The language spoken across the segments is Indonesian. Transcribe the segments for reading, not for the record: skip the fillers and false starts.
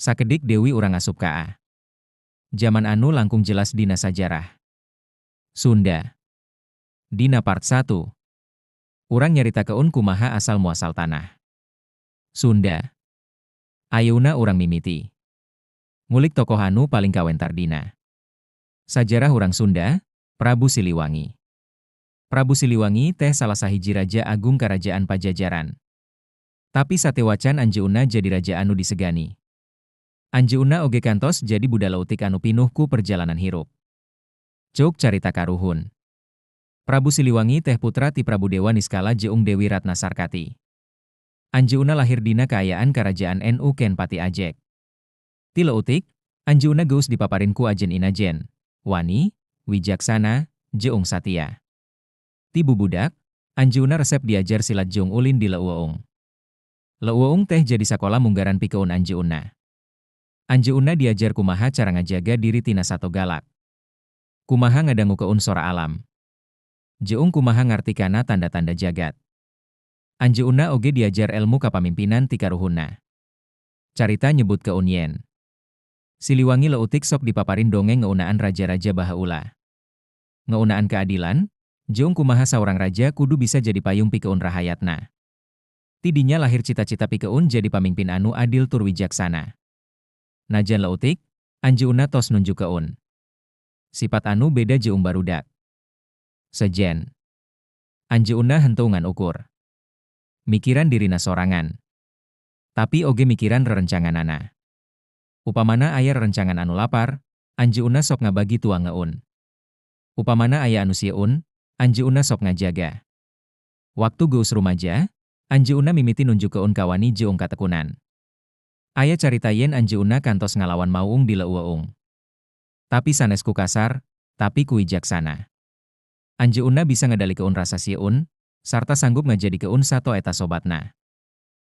Sakedik Dewi urang asup kaa. Zaman anu langkung jelas dina sajarah Sunda. Dina part 1. Urang nyaritakeun kumaha asal muasal tanah Sunda. Ayeuna urang mimiti ngulik tokoh anu paling kawentar dina sajarah urang Sunda, Prabu Siliwangi. Prabu Siliwangi teh salah sahiji raja agung Karajaan Pajajaran. Tapi satewacan anjeunna jadi raja anu disegani. Anjeunna oge kantos jadi budak leutik anu pinuh ku perjalanan hirup. Ceuk carita karuhun. Prabu Siliwangi teh putra ti Prabu Dewa Niskala jeung Dewi Ratna Sarkati. Anjeunna lahir dina kaayaan Karajaan NU Ken Pati Ajek. Ti leutik, anjeunna geus dipaparin ku ajen inajen, wani, wijaksana, jeung satia. Ti bubudak, anjeunna resep diajar silat jeung ulin di Leuweung. Leuweung teh jadi sakola munggaran pikeun anjeunna. Anjeunna diajar kumaha cara ngajaga diri tina sato galak. Kumaha ngadangukeun sora alam. Jeung kumaha ngartikana tanda-tanda jagat. Anjeunna oge diajar elmu kapamimpinan ti karuhunna. Carita nyebutkeun yen Siliwangi leutik sok dipaparin dongeng ngeunaan raja-raja baheula. Ngeunaan keadilan, jeung kumaha saurang raja kudu bisa jadi payung pikeun rahayatna. Tidinya lahir cita-cita pikeun jadi pamimpin anu adil tur wijaksana. Najan leutik, anjeunna tos nunjukeun sifat anu beda jeung barudak. Sejen anjeunna henteu ngan ukur mikiran dirina sorangan, tapi oge mikiran rerencanganana. Upamana aya rerencangan anu lapar, anjeunna sok ngabagi tuang ngeun. Upamana aya anu sieun, anjeunna sok ngajaga. Waktu geus rumaja, anjeunna mimiti nunjukeun kawani jeung katekunan. Aya carita yen anjeunna kantos ngalawan Mauung di Leuweung. Tapi sanes ku kasar, tapi ku wijaksana. Anjeunna bisa ngadalikeun rasa sieun, sarta sanggup ngajadikeun sato eta sobatna.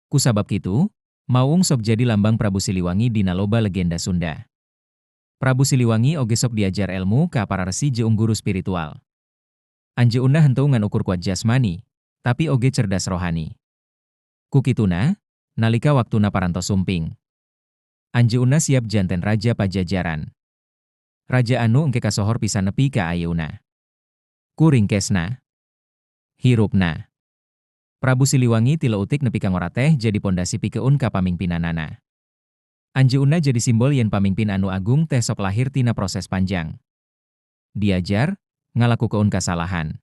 Ku sabab kitu, Mauung sok jadi lambang Prabu Siliwangi dina loba legenda Sunda. Prabu Siliwangi oge sok diajar elmu ka para resi jeung guru spiritual. Anjeunna henteu ngan ukur kuat jasmani, tapi oge cerdas rohani. Ku kituna, nalika waktuna parantos sumping, anjeunna siap janten raja Pajajaran. Raja anu engke kasohor pisan nepi ka ayeuna. Ku ringkesna, hirupna. Prabu Siliwangi ti leutik nepi ka ngora teh jadi pondasi pikeun kapamimpinanana. Anjeunna jadi simbol yen pamimpin anu agung teh sok lahir tina proses panjang. Diajar, ngalakukeun kasalahan.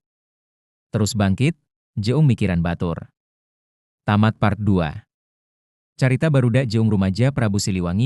Terus bangkit, jeung mikiran batur. Tamat part 2. Carita barudak jeung rumaja Prabu Siliwangi